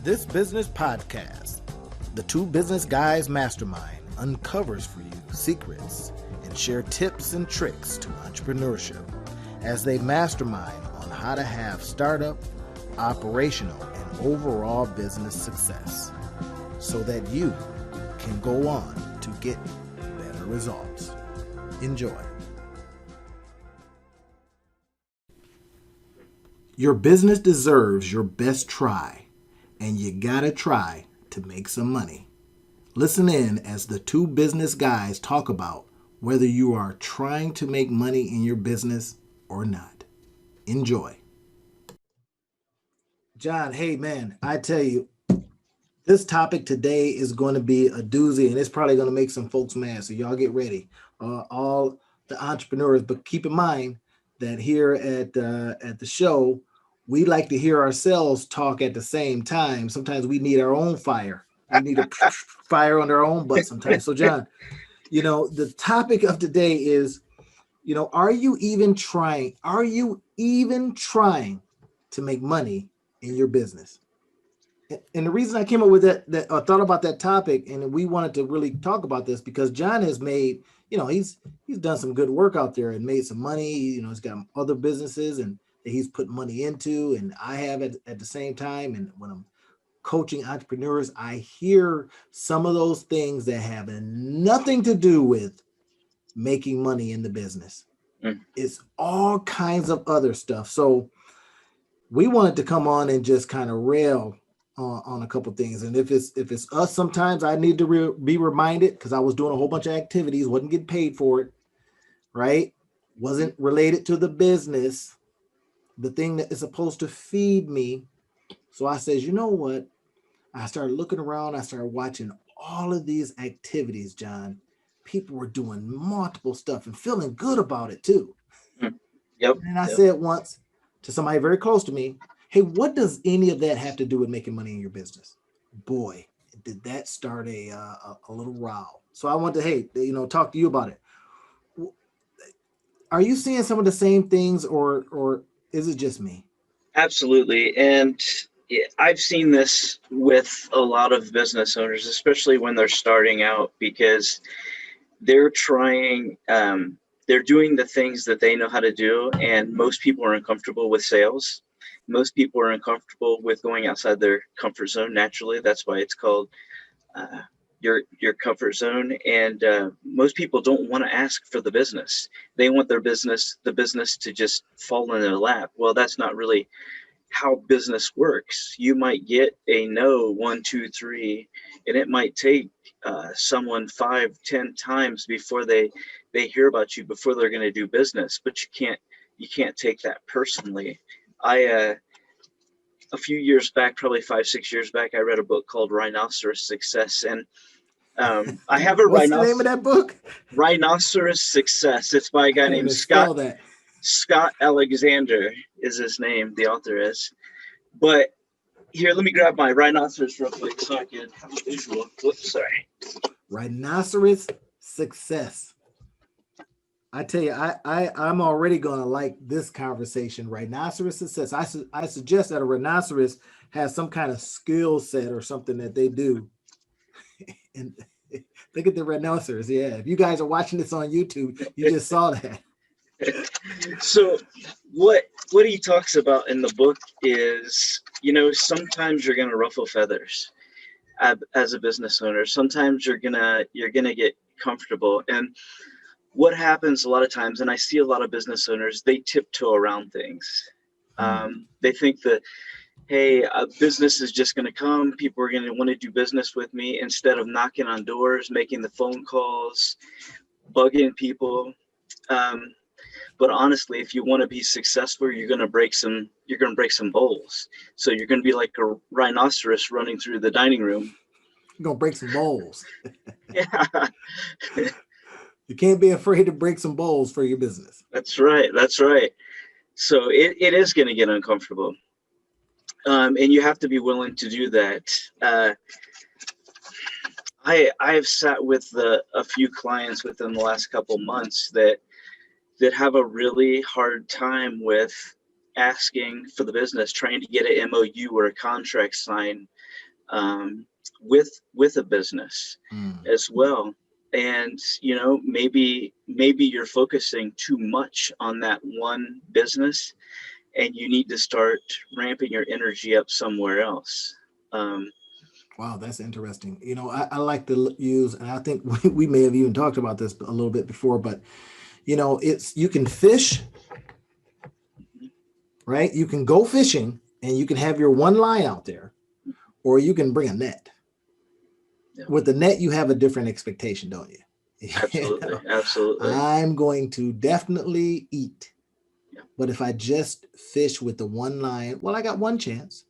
This business podcast, the Two Business Guys Mastermind, uncovers for you secrets and share tips and tricks to entrepreneurship as they mastermind on how to have startup, operational, and overall business success so that you can go on to get better results. Enjoy. Your business deserves your best try, and you gotta try to make some money. Listen in as the two business guys talk about whether you are trying to make money in your business or not. Enjoy. John, hey man, I tell you, this topic today is going to be a doozy, and it's probably going to make some folks mad, so y'all get ready. All the entrepreneurs, but keep in mind that here at the show, we like to hear ourselves talk at the same time. Sometimes we need our own fire. We need a fire on our own butt sometimes. So John, the topic of today is, are you even trying? Are you even trying to make money in your business? And the reason I came up with that I thought about that topic, and we wanted to really talk about this because John has made, he's done some good work out there and made some money. He's got other businesses and that he's put money into, and I have at the same time. And when I'm coaching entrepreneurs, I hear some of those things that have nothing to do with making money in the business. It's all kinds of other stuff. So we wanted to come on and just kind of rail on a couple things. And if it's us, sometimes I need to be reminded, because I was doing a whole bunch of activities, wasn't getting paid for it, right? Wasn't related to the business, the thing that is supposed to feed me. So I says, you know what? I started looking around. I started watching all of these activities, John. People were doing multiple stuff and feeling good about it too. Yep. And I said once to somebody very close to me, hey, what does any of that have to do with making money in your business? Boy, did that start a little row. So I want to, talk to you about it. Are you seeing some of the same things, or is it just me? Absolutely. And I've seen this with a lot of business owners, especially when they're starting out, because they're trying, they're doing the things that they know how to do. And most people are uncomfortable with sales. Most people are uncomfortable with going outside their comfort zone. Naturally, that's why it's called your comfort zone. And most people don't want to ask for the business. They want the business to just fall in their lap. Well, that's not really how business works. You might get a no 1, 2, 3, and it might take someone 5, 10 times before they hear about you, before they're going to do business. But you can't take that personally. A few years back, probably 5, 6 years back, I read a book called Rhinoceros Success, and I have a What's the name of that book? Rhinoceros Success. It's by a guy named Scott Alexander is his name. The author is. But here, let me grab my rhinoceros real quick so I can have a visual. Whoops, sorry. Rhinoceros Success. I tell you, I'm already going to like this conversation. Rhinoceros Success. I suggest that a rhinoceros has some kind of skill set or something that they do. And look at the rhinoceros. Yeah, if you guys are watching this on YouTube, you just saw that. So what he talks about in the book is, sometimes you're going to ruffle feathers as a business owner. Sometimes you're gonna get comfortable. And what happens a lot of times, and I see a lot of business owners, they tiptoe around things. They think that, hey, a business is just going to come. People are going to want to do business with me, instead of knocking on doors, making the phone calls, bugging people. But honestly, if you want to be successful, you're going to break some bowls. So you're going to be like a rhinoceros running through the dining room. You're going to break some bowls. Yeah. You can't be afraid to break some bowls for your business. That's right. So it is going to get uncomfortable. And you have to be willing to do that. I have sat with a few clients within the last couple months that have a really hard time with asking for the business, trying to get an MOU or a contract signed with a business Mm. as well. And maybe you're focusing too much on that one business, and you need to start ramping your energy up somewhere else. Um, Wow, that's interesting. I like to use, and I think we may have even talked about this a little bit before, but it's you can fish, right? You can go fishing and you can have your one line out there, or you can bring a net. yeah, With the net, you have a different expectation, don't you? absolutely, absolutely. I'm going to definitely eat. Yeah. But if I just fish with the one line, well, I got one chance.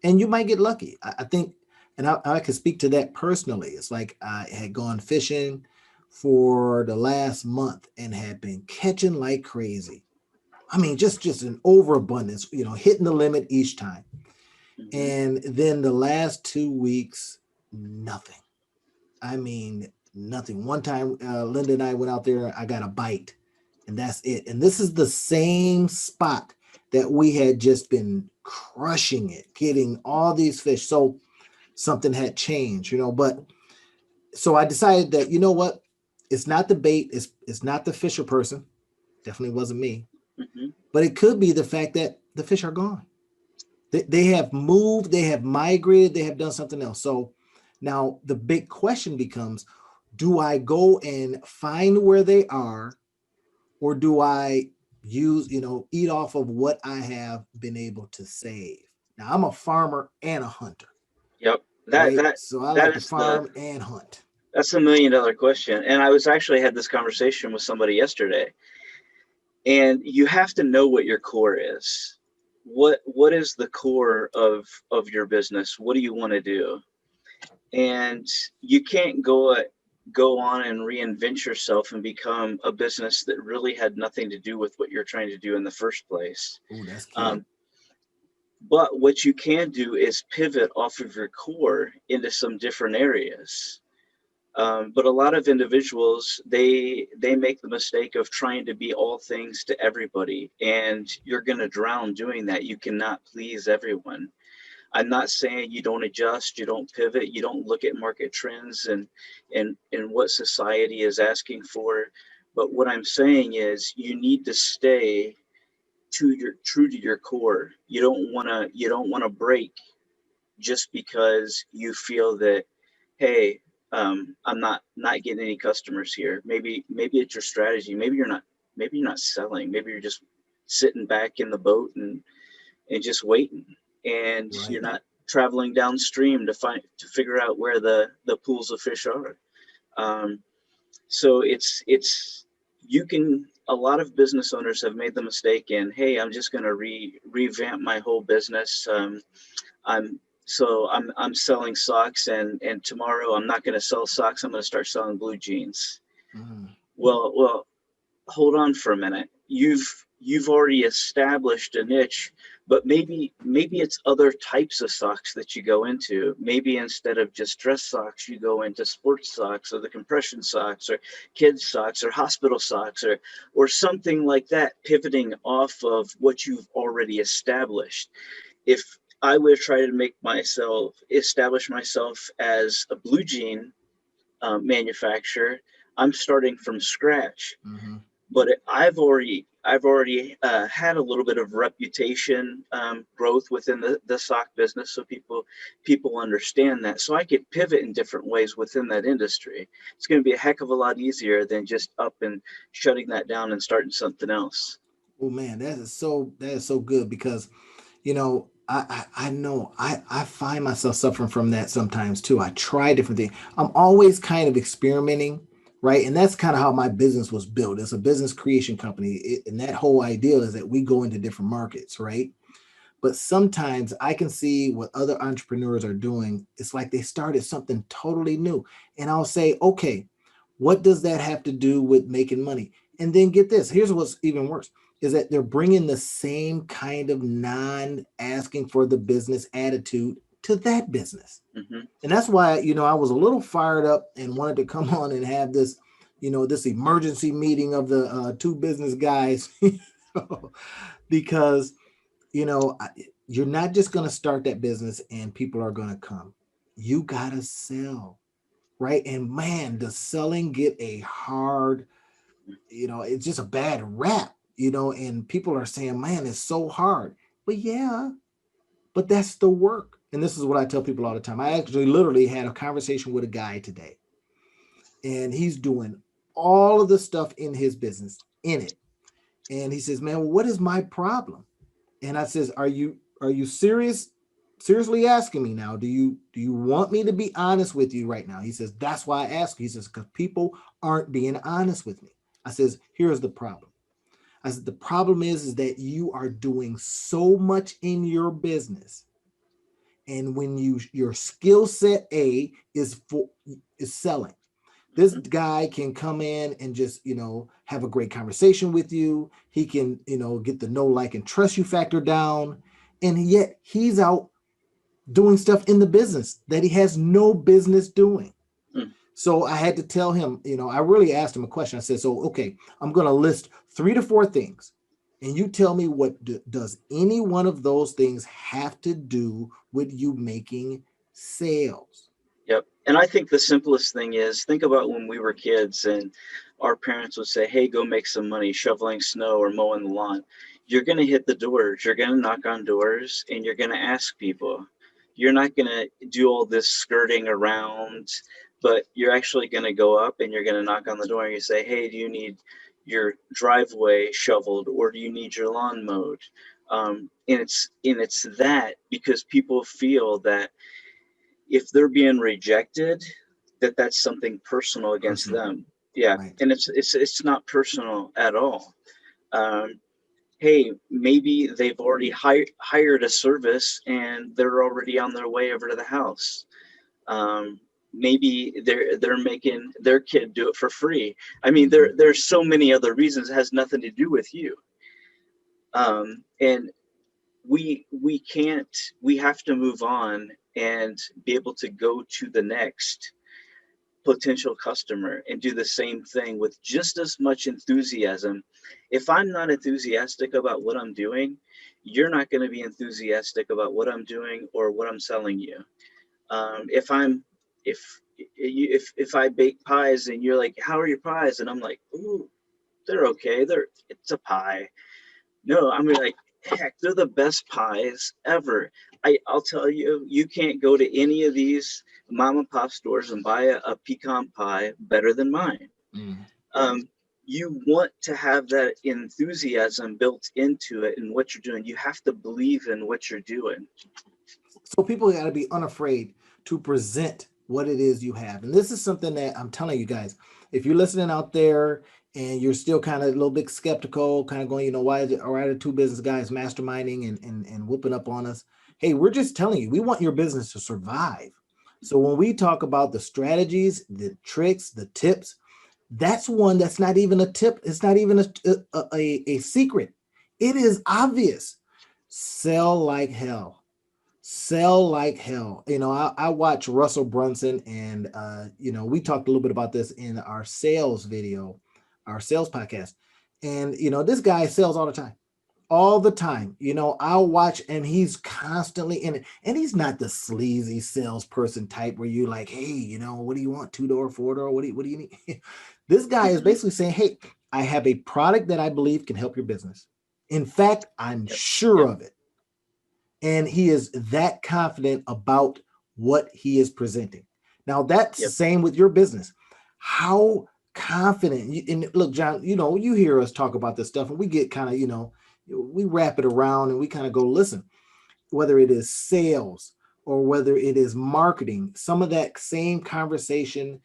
And you might get lucky. I think, and I can speak to that personally. It's like I had gone fishing for the last month and had been catching like crazy. I mean, just an overabundance, hitting the limit each time. Hmm. And then the last 2 weeks, nothing. I mean, nothing. One time, Linda and I went out there, I got a bite, and that's it. And this is the same spot that we had just been crushing it, getting all these fish. So something had changed, but so I decided that, what? It's not the bait, it's not the fisher person. Definitely wasn't me. Hmm. But it could be the fact that the fish are gone. They have moved, they have migrated, they have done something else. So now the big question becomes, do I go and find where they are, or do I use, eat off of what I have been able to save? Now I'm a farmer and a hunter, Yep. That right? that So I that like to is the farm and hunt. that's $1 million question. And I was actually had this conversation with somebody yesterday. And you have to know what your core is. What is the core of your business? What do you want to do? And you can't go on and reinvent yourself and become a business that really had nothing to do with what you're trying to do in the first place. Oh, that's key. Um, but what you can do is pivot off of your core into some different areas. But a lot of individuals, they make the mistake of trying to be all things to everybody, and you're going to drown doing that. You cannot please everyone. I'm not saying you don't adjust, you don't pivot, you don't look at market trends and what society is asking for. But what I'm saying is you need to stay true to your core. You don't want to break just because you feel that, hey, I'm not getting any customers here. Maybe it's your strategy. Maybe you're not selling. Maybe you're just sitting back in the boat and just waiting, and you're Right. not traveling downstream to figure out where the pools of fish are. Um, so it's you can a lot of business owners have made the mistake in, hey, I'm just going to revamp my whole business. I'm selling socks, and tomorrow I'm not going to sell socks. I'm going to start selling blue jeans. Mm. Well, hold on for a minute. You've already established a niche, but maybe it's other types of socks that you go into. Maybe instead of just dress socks, you go into sports socks or the compression socks or kids socks or hospital socks or something like that, pivoting off of what you've already established. If I would try to establish myself as a blue jean manufacturer, I'm starting from scratch. Mm-hmm. But I've already had a little bit of reputation growth within the sock business, so people understand that. So I could pivot in different ways within that industry. It's going to be a heck of a lot easier than just up and shutting that down and starting something else. Oh man, that is so good because I know I find myself suffering from that sometimes too. I try different things. I'm always kind of experimenting, right? And that's kind of how my business was built. It's a business creation company, and that whole idea is that we go into different markets, right? But sometimes I can see what other entrepreneurs are doing. It's like they started something totally new, and I'll say, okay, what does that have to do with making money? And then get this. Here's what's even worse is that they're bringing the same kind of non asking for the business attitude to that business. Hmm. And that's why, I was a little fired up and wanted to come on and have this, this emergency meeting of the two business guys because you know, you're not just going to start that business and people are going to come. You got to sell, right? And man, does selling get a hard, it's just a bad rap, and people are saying, man, it's so hard. But yeah, but that's the work. And this is what I tell people all the time. I actually literally had a conversation with a guy today, and he's doing all of the stuff in his business in it. And he says, man, what is my problem? And I says, are you seriously asking me now? Do you want me to be honest with you right now? He says, that's why I ask you. He says, because people aren't being honest with me. I says, here's the problem. I said, the problem is that you are doing so much in your business. And when your skill set A is selling. This Mhm. guy can come in and just, have a great conversation with you. He can, get the know, like, and trust you factor down. And yet he's out doing stuff in the business that he has no business doing. Mm. So I had to tell him, I really asked him a question. I said, so, okay, I'm going to list 3 to 4 things. And you tell me does any one of those things have to do with you making sales? Yep. And I think the simplest thing is think about when we were kids and our parents would say, hey, go make some money shoveling snow or mowing the lawn. You're going to hit the doors, you're going to knock on doors, and you're going to ask people. You're not going to do all this skirting around, but you're actually going to go up and you're going to knock on the door and you say, hey, do you need your driveway shoveled or do you need your lawn mowed? And it's that because people feel that if they're being rejected, that's something personal against Personal, them. Yeah, right? and it's not personal at all. Um, hey, maybe they've already hired a service and they're already on their way over to the house. Maybe they're making their kid do it for free. I mean, Mm-hmm. there's so many other reasons. It has nothing to do with you. And we have to move on and be able to go to the next potential customer and do the same thing with just as much enthusiasm. If I'm not enthusiastic about what I'm doing, you're not going to be enthusiastic about what I'm doing or what I'm selling you. If I'm if I bake pies and you're like, how are your pies? And I'm like, ooh, they're okay. It's a pie. No, I mean, like, heck, they're the best pies ever. I'll tell you, you can't go to any of these mom and pop stores and buy a pecan pie better than mine. Mm. Um, you want to have that enthusiasm built into it and what you're doing. You have to believe in what you're doing. So people got to be unafraid to present what it is you have. And this is something that I'm telling you guys, if you're listening out there and you're still kind of a little bit skeptical, kind of going, why are the two business guys masterminding and whooping up on us? Hey, we're just telling you, we want your business to survive. So when we talk about the strategies, the tricks, the tips, that's one that's not even a tip. It's not even a secret. It is obvious. Sell like hell. Sell like hell. I watch Russell Brunson, and we talked a little bit about this in our sales video, our sales podcast. And this guy sells all the time. All the time. I'll watch, and he's constantly in it. And he's not the sleazy salesperson type where you like, hey, what do you want? 2 door, 4 door? What do you need? This guy is Mhm. basically saying, hey, I have a product that I believe can help your business. In fact, I'm Yep. sure Yep. of it. And he is that confident about what he is presenting. Now, that's the Yep. same with your business. How confident, and look, John, you hear us talk about this stuff and we get kind of, we wrap it around and we kind of go, listen, whether it is sales or whether it is marketing, some of that same conversation,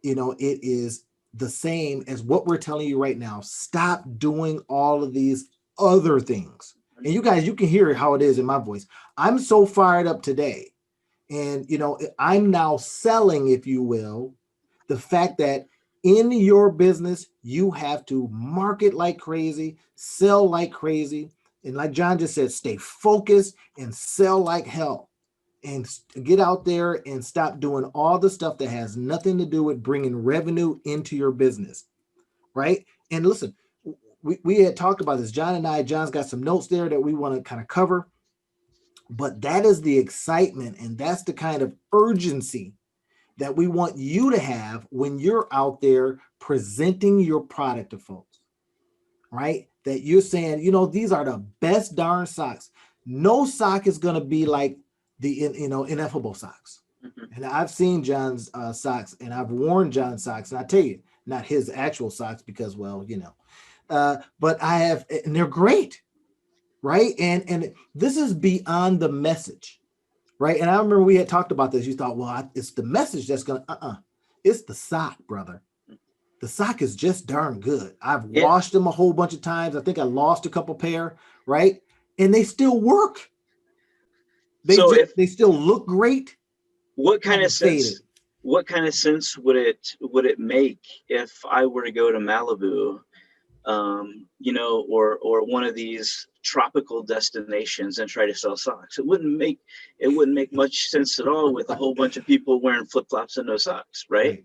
it is the same as what we're telling you right now. Stop doing all of these other things. And you guys, you can hear how it is in my voice. I'm so fired up today. And, I'm now selling, if you will, the fact that in your business, you have to market like crazy, sell like crazy. And like John just said, stay focused and sell like hell and get out there and stop doing all the stuff that has nothing to do with bringing revenue into your business, right? And listen, we had talked about this. John and I, John's got some notes there that we want to kind of cover, but that is the excitement and that's the kind of urgency that we want you to have when you're out there presenting your product to folks, right? That you're saying, these are the best darn socks. No sock is going to be like the ineffable socks. Mhm. And I've seen John's socks, and I've worn John's socks, and I tell you, not his actual socks because, well, but I have, and they're great, right? And this is beyond the message, right? And I remember we had talked about this. You thought, well, it's the message that's going to, it's the sock, brother. The sock is just darn good. I've Yeah. washed them a whole bunch of times. I think I lost a couple pair, right? And they still work. They still look great. What kind of Haven't faded. sense? What kind of sense would it make if I were to go to Malibu, or one of these tropical destinations and try to sell socks? It wouldn't make much sense at all with a whole bunch of people wearing flip flops and no socks, right?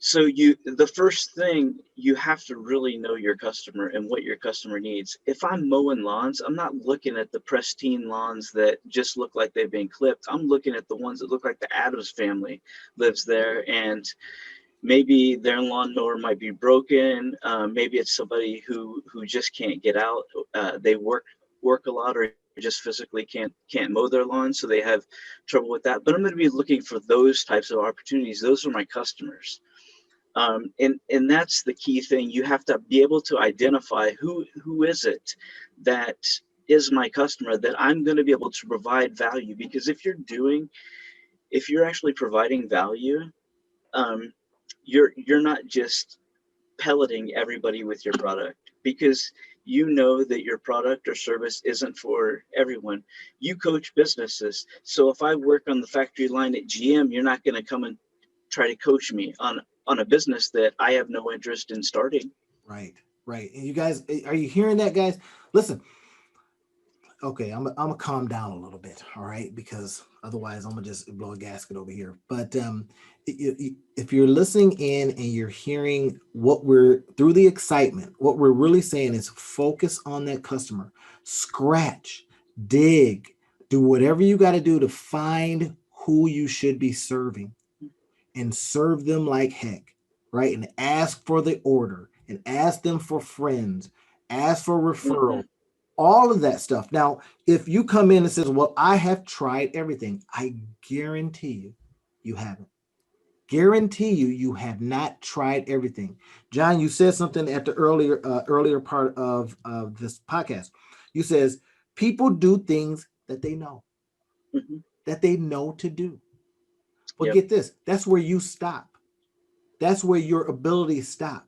So the first thing, you have to really know your customer and what your customer needs. If I'm mowing lawns, I'm not looking at the pristine lawns that just look like they've been clipped. I'm looking at the ones that look like the Addams family lives there, and maybe their lawnmower might be broken. Maybe it's somebody who just can't get out. They work a lot, or just physically can't mow their lawn, so they have trouble with that. But I'm going to be looking for those types of opportunities. Those are my customers. And that's the key thing. You have to be able to identify who is it that is my customer, that I'm going to be able to provide value. Because if you're actually providing value, you're not just pelleting everybody with your product, because you know that your product or service isn't for everyone. You coach businesses. So if I work on the factory line at GM, you're not going to come and try to coach me on a business that I have no interest in starting. Right. And you guys, are you hearing that, guys? Listen, okay, I'm gonna calm down a little bit, all right, because otherwise I'm gonna just blow a gasket over here. But if you're listening in and you're hearing what we're through the excitement, what we're really saying is focus on that customer, scratch, dig, do whatever you got to do to find who you should be serving and serve them like heck, right? And ask for the order and ask them for friends, ask for referral, Mhm. all of that stuff. Now, if you come in and says, well, I have tried everything, I guarantee you haven't. Guarantee you have not tried everything. John, you said something at the earlier part of this podcast. You says people do things that they know, Mhm. to do. Well, Yep. get this. That's where you stop. That's where your abilities stop.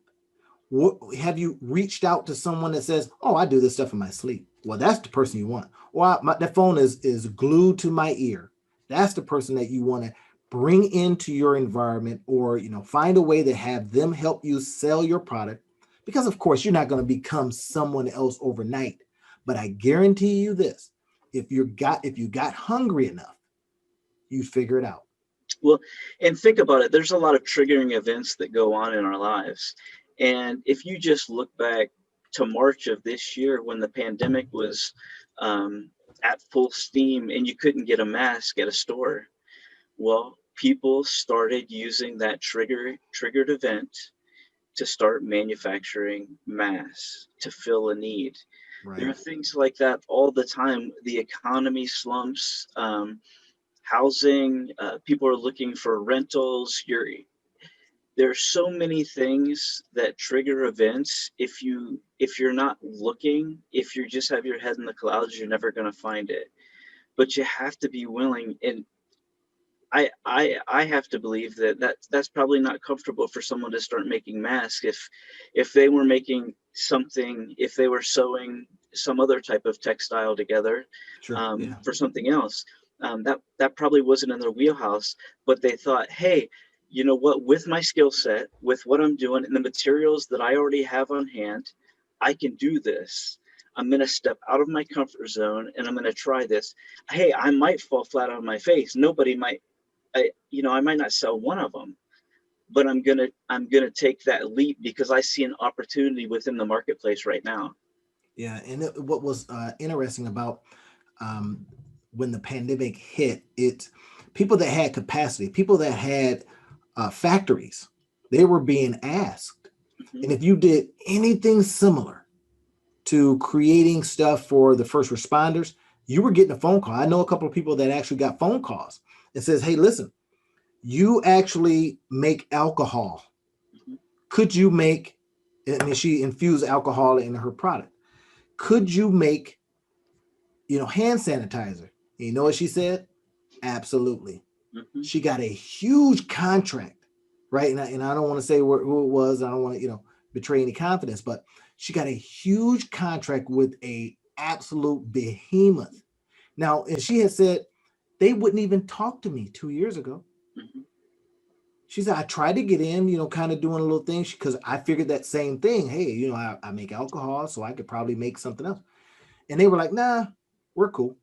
What, have you reached out to someone that says, "Oh, I do this stuff in my sleep"? Well, that's the person you want. Well, that phone is glued to my ear. That's the person that you want to bring into your environment, or find a way to have them help you sell your product. Because of course, you're not going to become someone else overnight. But I guarantee you this: if you got hungry enough, you'd figure it out. Well, and think about it. There's a lot of triggering events that go on in our lives. And if you just look back to March of this year, when the pandemic was at full steam and you couldn't get a mask at a store, well, people started using that triggered event to start manufacturing masks to fill a need. There are Right. things like that all the time. The economy slumps. Housing, people are looking for rentals. There's so many things that trigger events. If you're not looking, if you just have your head in the clouds, you're never going to find it. But you have to be willing. And I have to believe that's probably not comfortable for someone to start making masks. If they were making something, if they were sewing some other type of textile together, Sure. Yeah. for something else, that probably wasn't in their wheelhouse. But they thought, hey, you know what? With my skill set, with what I'm doing, and the materials that I already have on hand, I can do this. I'm going to step out of my comfort zone and I'm going to try this. Hey, I might fall flat on my face. Nobody might, I might not sell one of them, but I'm gonna take that leap because I see an opportunity within the marketplace right now. Yeah, and what was interesting about um, when the pandemic hit, it people that had capacity, people that had factories, they were being asked, Hmm. and if you did anything similar to creating stuff for the first responders, you were getting a phone call. I know a couple of people that actually got phone calls. It says, "Hey, listen, you actually make alcohol. Hmm. Could you make?" I mean, she infused alcohol in her product. Could you make, hand sanitizer? You know what she said? Absolutely. Hmm. She got a huge contract, right? And I don't want to say who it was. I don't want to, betray any confidence, but she got a huge contract with a absolute behemoth. Now, and she had said they wouldn't even talk to me 2 years ago. Hmm. She said, I tried to get in, kind of doing a little thing because I figured that same thing. Hey, I make alcohol, so I could probably make something else. And they were like, nah, we're cool.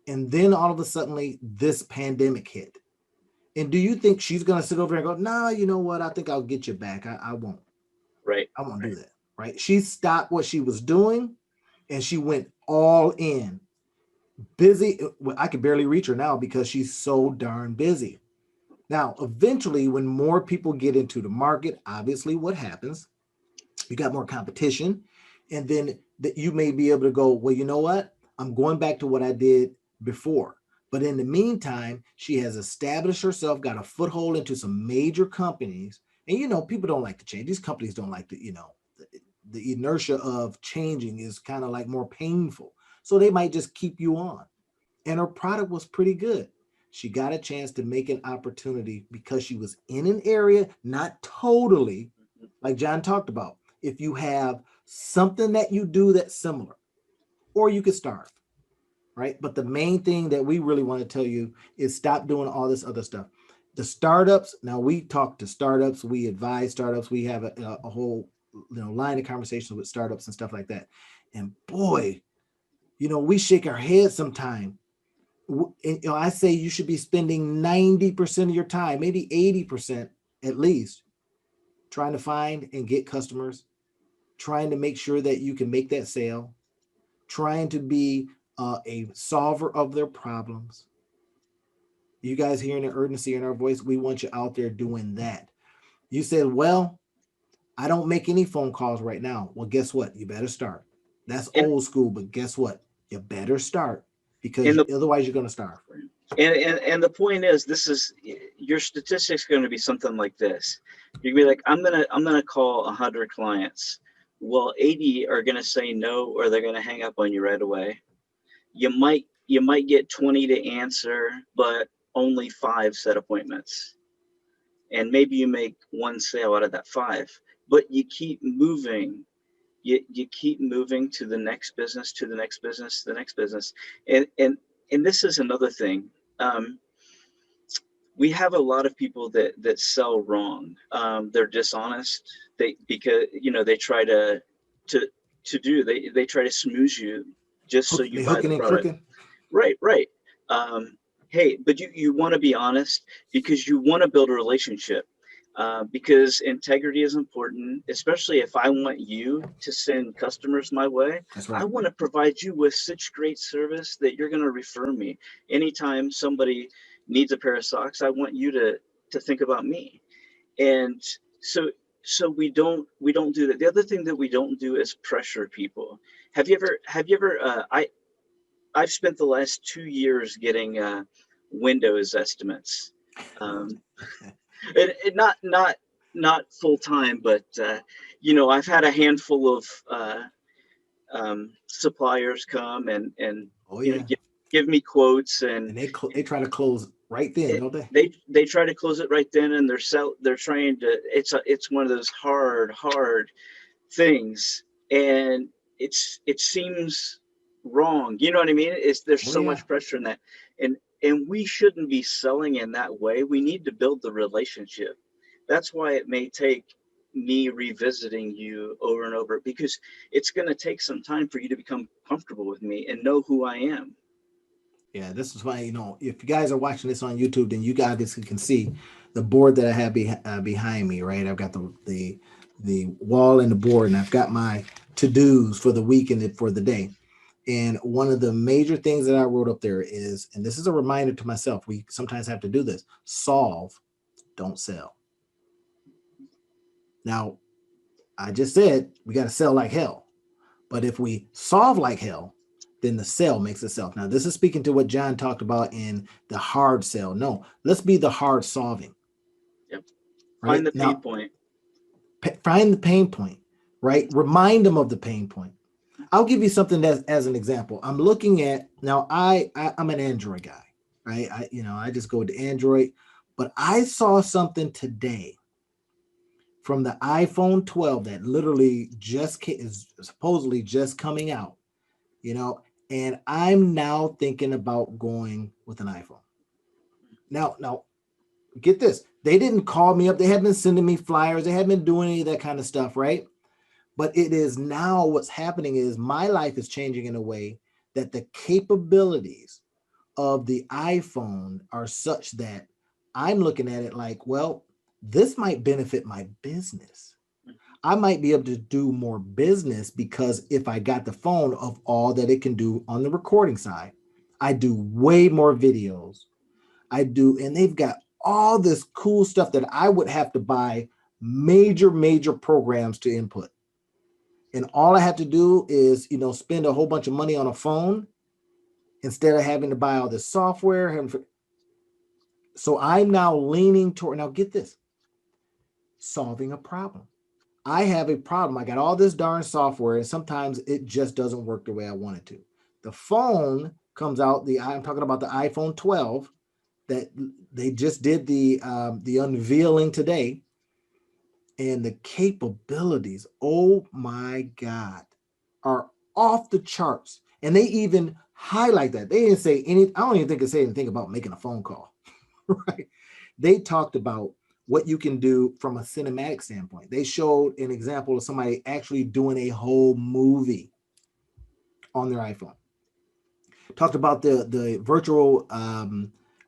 And then all of a sudden, this pandemic hit. And do you think she's going to sit over there and go, nah, you know what? I think I'll get you back. I won't. Right. I won't do Right. that. Right. She stopped what she was doing and she went all in. Busy. I could barely reach her now because she's so darn busy. Now, eventually, when more people get into the market, obviously what happens? You got more competition. And then that you may be able to go, well, you know what? I'm going back to what I did before. But in the meantime, she has established herself, got a foothold into some major companies. And people don't like to change. These companies don't like to, the inertia of changing is kind of like more painful. So they might just keep you on. And her product was pretty good. She got a chance to make an opportunity because she was in an area, not totally like John talked about. If you have something that you do that's similar, or you could starve, right? But the main thing that we really want to tell you is stop doing all this other stuff. The startups, now we talk to startups, we advise startups, we have a whole line of conversations with startups and stuff like that. And boy, we shake our heads sometimes. And, I say you should be spending 90% of your time, maybe 80% at least, trying to find and get customers, trying to make sure that you can make that sale, trying to be a solver of their problems. You guys hearing the urgency in our voice, we want you out there doing that. You said, well, I don't make any phone calls right now. Well, guess what? You better start. That's And old school, but guess what? You better start because and the otherwise you're going to starve. and the point is, this is your statistics going to be something like this. You're gonna be like, I'm gonna call 100 clients. Well, 80 are gonna say no, or they're gonna hang up on you right away. You might get 20 to answer, but only five set appointments, and maybe you make one sale out of that five. But you keep moving. You keep moving to the next business, to the next business, the next business, and this is another thing. Um, we have a lot of people that sell wrong. They're dishonest. Because they try to they try to smooze you just so you They buy the hooking and product. crooking. Right, right. Hey, but you want to be honest because you want to build a relationship. Because integrity is important, especially if I want you to send customers my way. That's I right. want to provide you with such great service that you're going to refer me. Anytime somebody needs a pair of socks, I want you to think about me. And so we don't do that. The other thing that we don't do is pressure people. Have you ever I've spent the last 2 years getting Windows estimates. Um, it not full time, but I've had a handful of suppliers come and Oh yeah, give me quotes, and and they try to close right then, it, don't they? they try to close it right then, and they're trying to. It's one of those hard things, and it seems wrong. You know what I mean? There's Oh so yeah. much pressure in that, and we shouldn't be selling in that way. We need to build the relationship. That's why it may take me revisiting you over and over, because it's going to take some time for you to become comfortable with me and know who I am. Yeah, this is why, if you guys are watching this on YouTube, then you guys can see the board that I have behind me, right? I've got the wall and the board, and I've got my to dos for the week and for the day. And one of the major things that I wrote up there is, and this is a reminder to myself, we sometimes have to do this: solve, don't sell. Now, I just said we got to sell like hell. But if we solve like hell, then the sell makes itself. Now, this is speaking to what John talked about in the hard sell. No, let's be the hard solving, Yep. right? Find the pain Now, point. find the pain point, right? Remind them of the pain point. I'll give you something that's as an example. I'm looking at now. I'm an Android guy, right? I just go to Android, but I saw something today from the iPhone 12 that literally is supposedly just coming out, you know, and I'm now thinking about going with an iPhone. Now, get this. They didn't call me up. They haven't been sending me flyers. They haven't been doing any of that kind of stuff, right? But it is now what's happening is my life is changing in a way that the capabilities of the iPhone are such that I'm looking at it like, well, this might benefit my business. I might be able to do more business because if I got the phone of all that it can do on the recording side, I do way more videos. I do, and they've got all this cool stuff that I would have to buy major programs to input. And all I have to do is, spend a whole bunch of money on a phone instead of having to buy all this software. So I'm now leaning toward, now get this, solving a problem. I have a problem. I got all this darn software, and sometimes it just doesn't work the way I want it to. The phone comes out. I'm talking about the iPhone 12 that they just did the unveiling today, and the capabilities. Oh my God, are off the charts. And they even highlight that. They didn't say any. I don't even think they say anything about making a phone call, right? They talked about what you can do from a cinematic standpoint. They showed an example of somebody actually doing a whole movie on their iPhone. Talked about the virtual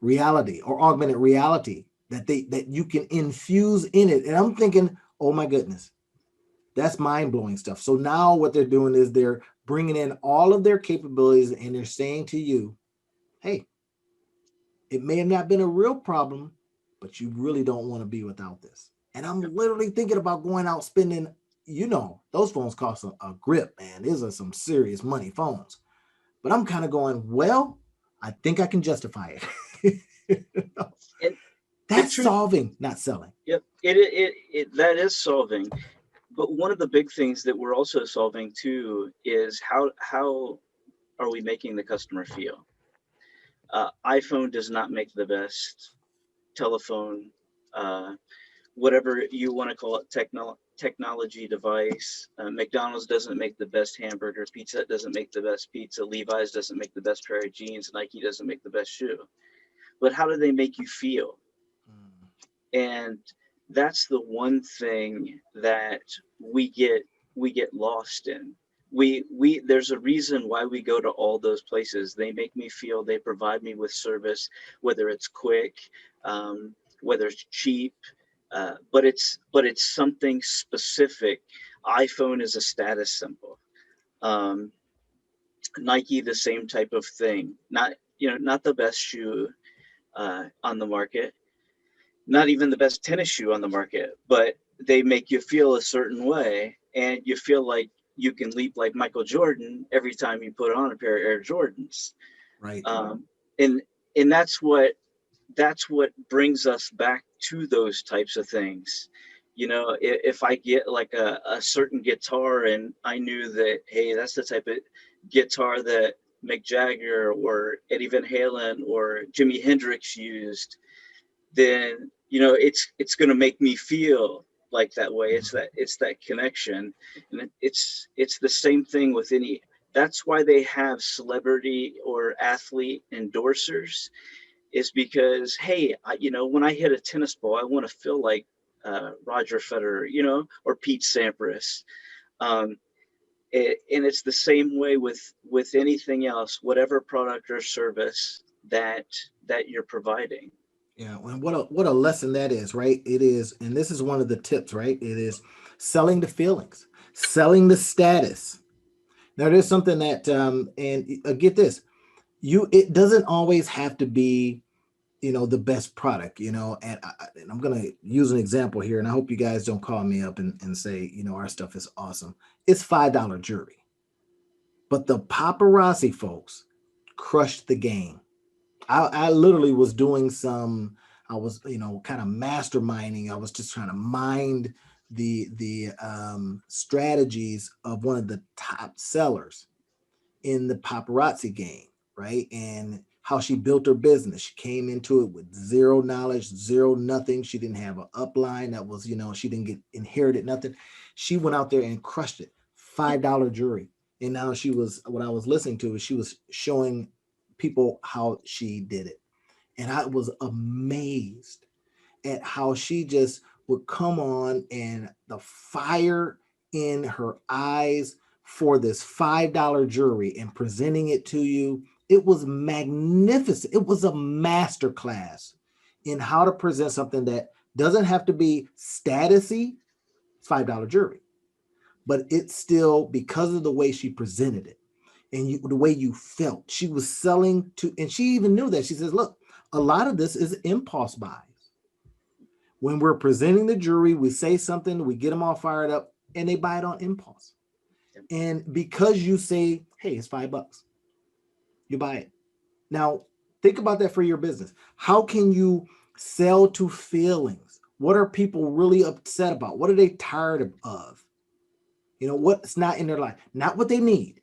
reality or augmented reality that you can infuse in it. And I'm thinking, oh my goodness, that's mind blowing stuff. So now what they're doing is they're bringing in all of their capabilities and they're saying to you, hey, it may have not been a real problem, but you really don't want to be without this. And I'm literally thinking about going out spending, those phones cost a grip, man. These are some serious money phones. But I'm kind of going, well, I think I can justify it. And the That's truth, solving, not selling. yep, it that is solving. But one of the big things that we're also solving too is how are we making the customer feel? iPhone does not make the best telephone, uh, whatever you want to call it, technology device. McDonald's doesn't make the best hamburger. Pizza Hut doesn't make the best pizza. Levi's doesn't make the best pair of jeans. Nike doesn't make the best shoe. But how do they make you feel? Mm. And that's the one thing that we get lost in. We There's a reason why we go to all those places. They make me feel, they provide me with service, whether it's quick, whether it's cheap, but it's something specific. iPhone is a status symbol. um, Nike, the same type of thing. Not the best shoe on the market, not even the best tennis shoe on the market, but they make you feel a certain way, and you feel like you can leap like Michael Jordan every time you put on a pair of Air Jordans. Right. Um, and and that's what brings us back to those types of things. If I get like a certain guitar and I knew that, hey, that's the type of guitar that Mick Jagger or Eddie Van Halen or Jimi Hendrix used, then it's going to make me feel like that way. It's that connection. And it's the same thing with any. That's why they have celebrity or athlete endorsers, is because, hey, when I hit a tennis ball, I want to feel like Roger Federer, or Pete Sampras. um, and it's the same way with anything else, whatever product or service that you're providing. Yeah, and what a lesson that is, right? It is, and this is one of the tips, right? It is selling the feelings, selling the status. Now, there's something that, and get this, it doesn't always have to be, the best product, and I'm gonna use an example here, and I hope you guys don't call me up and say, our stuff is awesome. It's $5 jewelry, but the paparazzi folks crushed the game. I literally was doing some, I was, kind of masterminding. I was just trying to mind the strategies of one of the top sellers in the paparazzi game, right? And how she built her business. She came into it with zero knowledge, zero nothing. She didn't have an upline that was, she didn't get inherited nothing. She went out there and crushed it. $5 jewelry. And now what I was listening to is she was showing people how she did it. And I was amazed at how she just would come on, and the fire in her eyes for this $5 jewelry and presenting it to you. It was magnificent. It was a master class in how to present something that doesn't have to be statusy. It's $5 jewelry, but it's still, because of the way she presented it and the way you felt. She was selling to, and she even knew that. She says, look, a lot of this is impulse buys. When we're presenting the jury, we say something, we get them all fired up, and they buy it on impulse. And because you say, hey, it's $5, you buy it. Now, think about that for your business. How can you sell to feelings? What are people really upset about? What are they tired of? What's not in their life, not what they need.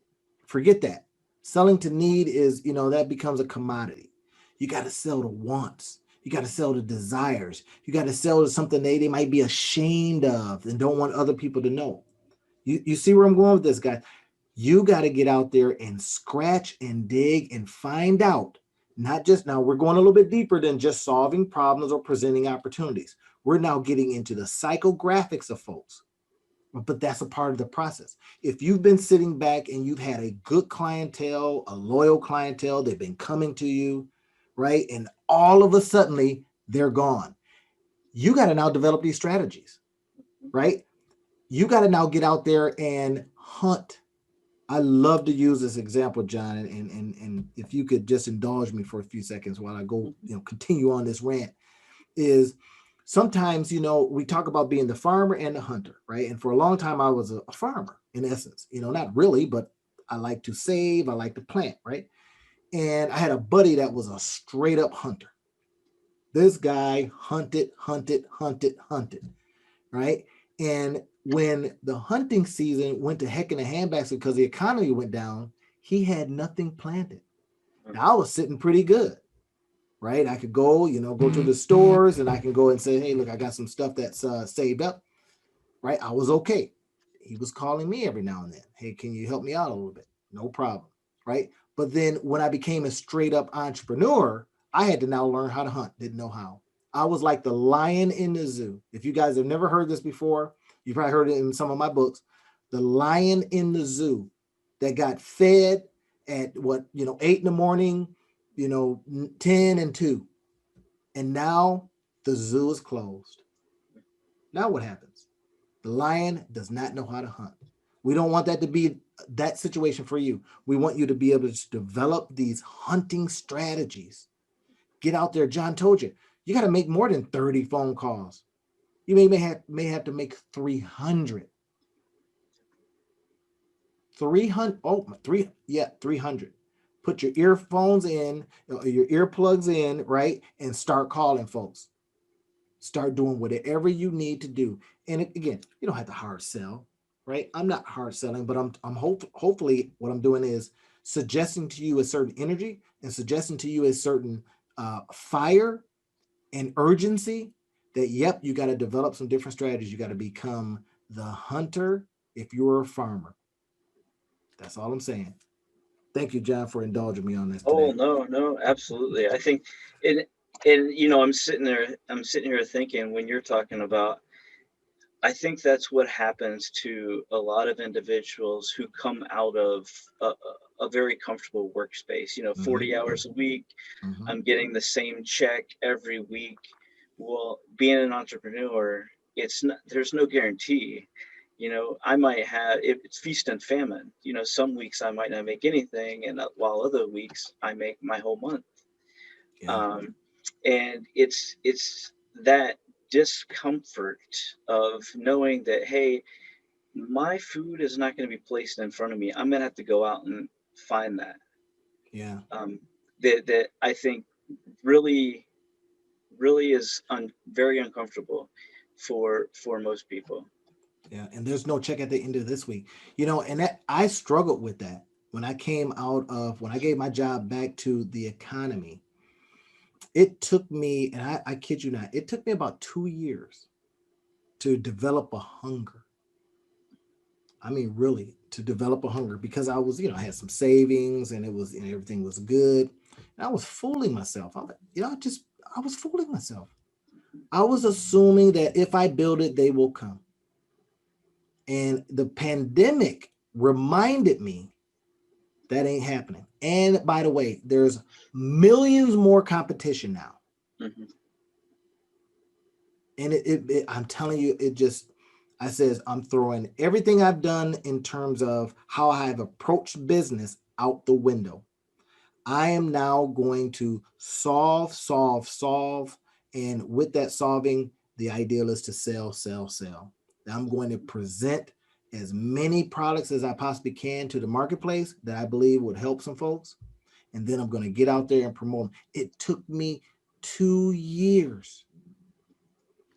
Forget that. Selling to need is, that becomes a commodity. You got to sell to wants. You got to sell to desires. You got to sell to something they might be ashamed of and don't want other people to know. You see where I'm going with this, guy? You got to get out there and scratch and dig and find out. Not just, now we're going a little bit deeper than just solving problems or presenting opportunities. We're now getting into the psychographics of folks, but that's a part of the process. If you've been sitting back and you've had a good clientele, a loyal clientele, they've been coming to you, right? And all of a sudden they're gone. You got to now develop these strategies, right? You got to now get out there and hunt. I love to use this example, John, and if you could just indulge me for a few seconds while I go, continue on this rant, is sometimes, we talk about being the farmer and the hunter, right? And for a long time, I was a farmer in essence, not really, but I like to save, I like to plant, right? And I had a buddy that was a straight up hunter. This guy hunted, hunted, hunted, hunted, right? And when the hunting season went to heck in the handbags because the economy went down, he had nothing planted. Now I was sitting pretty good, right? I could go, go to the stores and I can go and say, hey, look, I got some stuff that's saved up, right? I was okay. He was calling me every now and then. Hey, can you help me out a little bit? No problem, right? But then when I became a straight up entrepreneur, I had to now learn how to hunt. Didn't know how. I was like the lion in the zoo. If you guys have never heard this before, you probably heard it in some of my books. The lion in the zoo that got fed at 8 in the morning, 10 and 2. And now the zoo is closed. Now what happens? The lion does not know how to hunt. We don't want that to be that situation for you. We want you to be able to develop these hunting strategies. Get out there. John told you, you got to make more than 30 phone calls. You may have to make 300. 300. Oh, 300. Put your earphones in, your earplugs in, right? And start calling folks. Start doing whatever you need to do. And again, you don't have to hard sell, right? I'm not hard selling, but hopefully what I'm doing is suggesting to you a certain energy and suggesting to you a certain fire and urgency that, yep, you got to develop some different strategies. You got to become the hunter if you're a farmer. That's all I'm saying. Thank you, John, for indulging me on this Oh, today. no, no, absolutely. I think, and I'm sitting here thinking when you're talking about, I think that's what happens to a lot of individuals who come out of a very comfortable workspace. 40 Mm-hmm. hours a week, Mm-hmm. I'm getting the same check every week. Well, being an entrepreneur, there's no guarantee. I might have, it's feast and famine. Some weeks I might not make anything, and while other weeks I make my whole month. Yeah. Um, and it's that discomfort of knowing that, hey, my food is not going to be placed in front of me. I'm going to have to go out and find that. Yeah. Um, that I think really really is very uncomfortable for most people. Yeah. And there's no check at the end of this week. And that I struggled with that when when I gave my job back to the economy. It took me, and I kid you not, it took me about 2 years to develop a hunger. I mean, really, to develop a hunger because I was, I had some savings and everything was good. And I was fooling myself. I was fooling myself. I was assuming that if I build it, they will come. And the pandemic reminded me that ain't happening. And by the way, there's millions more competition now. Hmm. And I'm telling you, I says, I'm throwing everything I've done in terms of how I've approached business out the window. I am now going to solve, solve, solve. And with that solving, the ideal is to sell, sell, sell. I'm going to present as many products as I possibly can to the marketplace that I believe would help some folks. And then I'm going to get out there and promote them. It took me 2 years,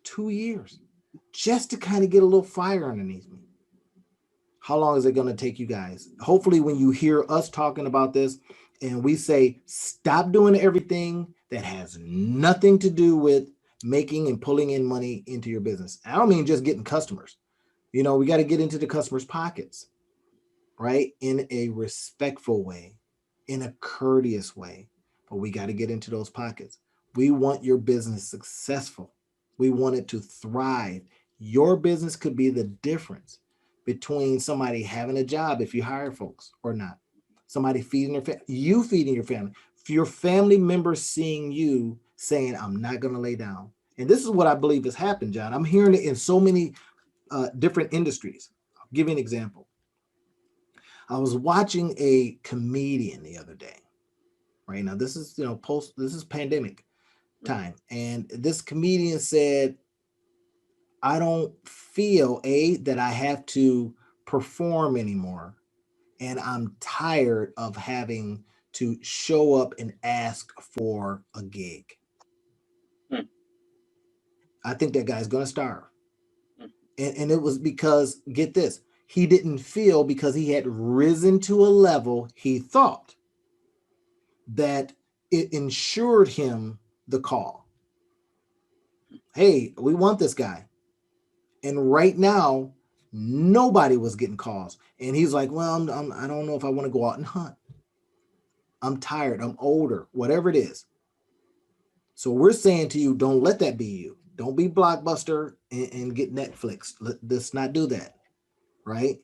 2 years, just to kind of get a little fire underneath me. How long is it going to take you guys? Hopefully, when you hear us talking about this and we say, stop doing everything that has nothing to do with making and pulling in money into your business. I don't mean just getting customers. We got to get into the customers' pockets, right? In a respectful way, in a courteous way. But we got to get into those pockets. We want your business successful. We want it to thrive. Your business could be the difference between somebody having a job if you hire folks or not. Somebody feeding their family, you feeding your family. For your family members seeing you saying, I'm not going to lay down. And this is what I believe has happened, John. I'm hearing it in so many different industries. I'll give you an example. I was watching a comedian the other day. Right now, this is this is pandemic time, and this comedian said, "I don't feel that I have to perform anymore, and I'm tired of having to show up and ask for a gig. Hmm. I think that guy's gonna starve." And it was because, get this, he didn't feel, because he had risen to a level he thought that it ensured him the call. Hey, we want this guy. And right now, nobody was getting calls. And he's like, well, I don't know if I want to go out and hunt. I'm tired. I'm older, whatever it is. So we're saying to you, don't let that be you. Don't be Blockbuster and get Netflix. Let's not do that. Right?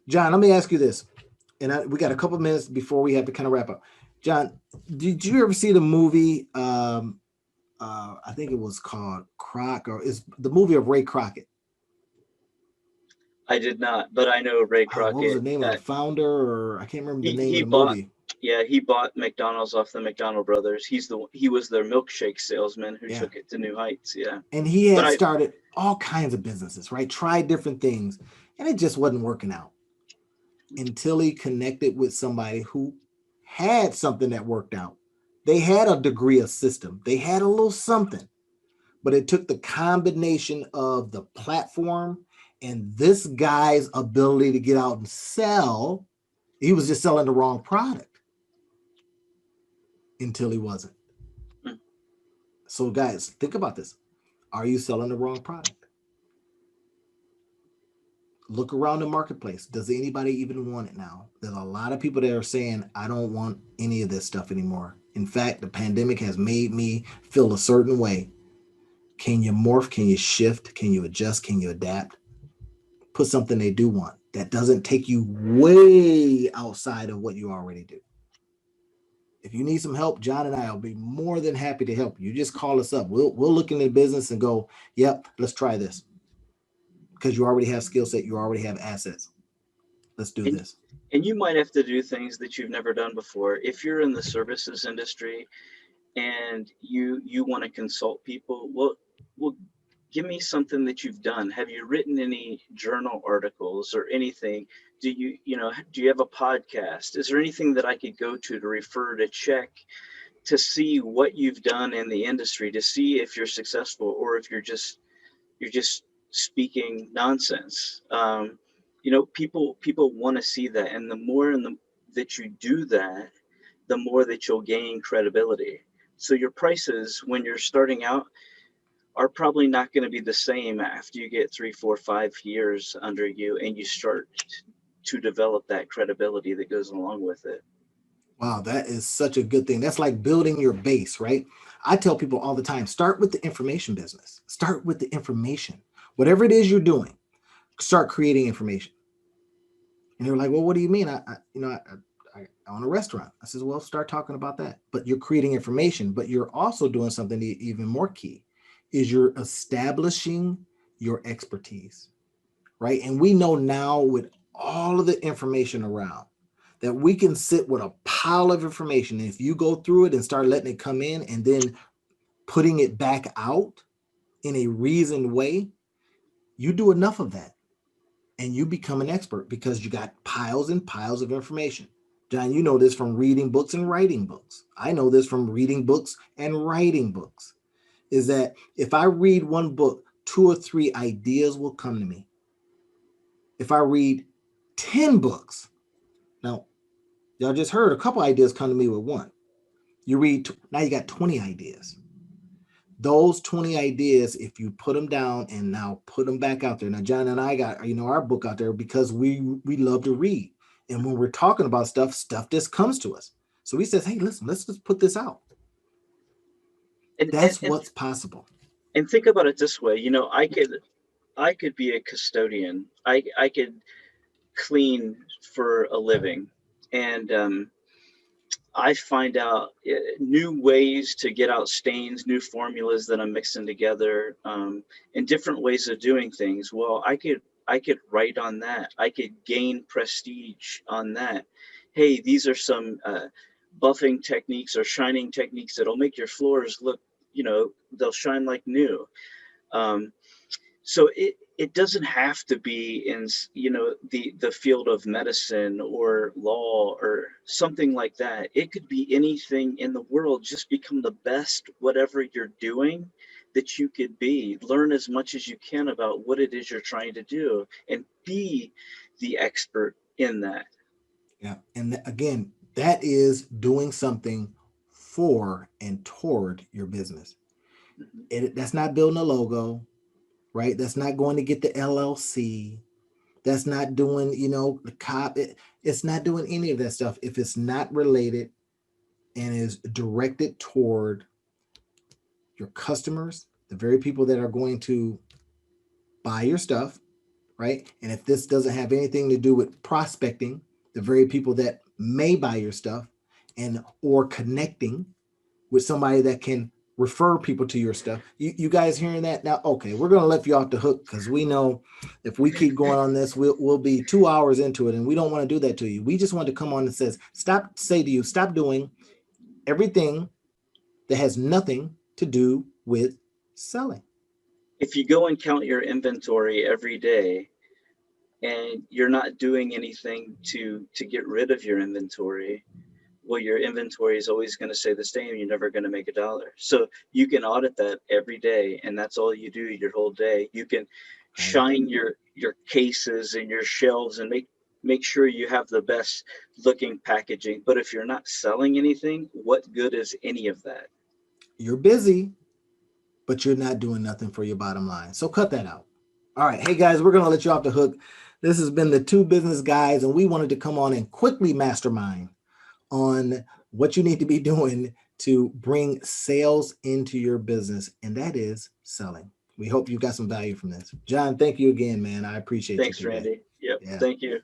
John, let me ask you this. And we got a couple minutes before we have to kind of wrap up. John, did you ever see the movie? I think it was called Croc, or is the movie of Ray Crockett. I did not, but I know Ray What was the Crockett. name of the founder? Or I can't remember the name He of the bought, movie. yeah, he bought McDonald's off the McDonald brothers. He was their milkshake salesman who Yeah. took it to new heights. Yeah, And he but had I started all kinds of businesses, right? Tried different things, and it just wasn't working out until he connected with somebody who had something that worked out. They had a degree of system, they had a little something, but it took the combination of the platform and this guy's ability to get out and sell. He was just selling the wrong product until he wasn't. mm, So, guys, think about this. Are you selling the wrong product? Look around the marketplace. Does anybody even want it now? There's a lot of people that are saying, I don't want any of this stuff anymore. In fact, the pandemic has made me feel a certain way. Can you morph? Can you shift? Can you adjust? Can you adapt? Put something they do want that doesn't take you way outside of what you already do. If you need some help, John and I will be more than happy to help you. You just call us up. We'll look into the business and go, yep, let's try this. Because you already have skill set, you already have assets. Let's do And this. and you might have to do things that you've never done before. If you're in the services industry and you want to consult people, well, give me something that you've done. Have you written any journal articles or anything? Do you have a podcast? Is there anything that I could go to refer to check to see what you've done in the industry, to see if you're successful or if you're just speaking nonsense. People want to see that, and the more that you do that, the more that you'll gain credibility. So your prices when you're starting out are probably not going to be the same after you get 3, 4, 5 years under you and you start to develop that credibility that goes along with it. Wow, that is such a good thing. That's like building your base, right? I tell people all the time, start with the information business. Start with the information. Whatever it is you're doing, start creating information. And they're like, well, what do you mean? I own a restaurant. I says, well, start talking about that. But you're creating information, but you're also doing something even more key is you're establishing your expertise, right? And we know now with all of the information around that we can sit with a pile of information. And if you go through it and start letting it come in and then putting it back out in a reasoned way, you do enough of that and you become an expert because you got piles and piles of information. John, you know this from reading books and writing books. I know this from reading books and writing books. Is that if I read one book, 2 or 3 ideas will come to me. If I read 10 books, now y'all just heard a couple ideas come to me with one. You read, now you got 20 ideas. Those 20 ideas, if you put them down and now put them back out there. Now, John and I got, our book out there because we love to read. And when we're talking about stuff just comes to us. So we says, hey, listen, let's just put this out. And and That's and, what's possible. and think about it this way. I could be a custodian. I could clean for a living, and I find out new ways to get out stains, new formulas that I'm mixing together, and different ways of doing things. Well, I could write on that. I could gain prestige on that. Hey, these are some buffing techniques or shining techniques that'll make your floors look, they'll shine like new. Um, so it doesn't have to be in the field of medicine or law or something like that. It could be anything in the world. Just become the best whatever you're doing that you could be. Learn as much as you can about what it is you're trying to do and be the expert in that. Yeah. And again, that is doing something for and toward your business. Mhm. That's not building a logo, right? That's not going to get the LLC. That's not doing, the cop. It's not doing any of that stuff if it's not related and is directed toward your customers, the very people that are going to buy your stuff, right? And if this doesn't have anything to do with prospecting, the very people that may buy your stuff and or connecting with somebody that can refer people to your stuff. You guys hearing that now? Okay, we're gonna let you off the hook because we know if we keep going on this, we'll be 2 hours into it, and we don't want to do that to you. We just want to come on and say to you, stop doing everything that has nothing to do with selling. If you go and count your inventory every day and you're not doing anything to get rid of your inventory, well, your inventory is always going to stay the same. You're never going to make a dollar. So you can audit that every day, and that's all you do your whole day. You can Right? shine your cases and your shelves and make sure you have the best looking packaging. But if you're not selling anything, what good is any of that? You're busy, but you're not doing nothing for your bottom line. So cut that out. All right. Hey guys, we're going to let you off the hook. This has been the Two Business Guys, and we wanted to come on and quickly mastermind on what you need to be doing to bring sales into your business, and that is selling. We hope you got some value from this. John, thank you again, man. I appreciate you Thanks, today. Randy. Yep. Yeah. Thank you.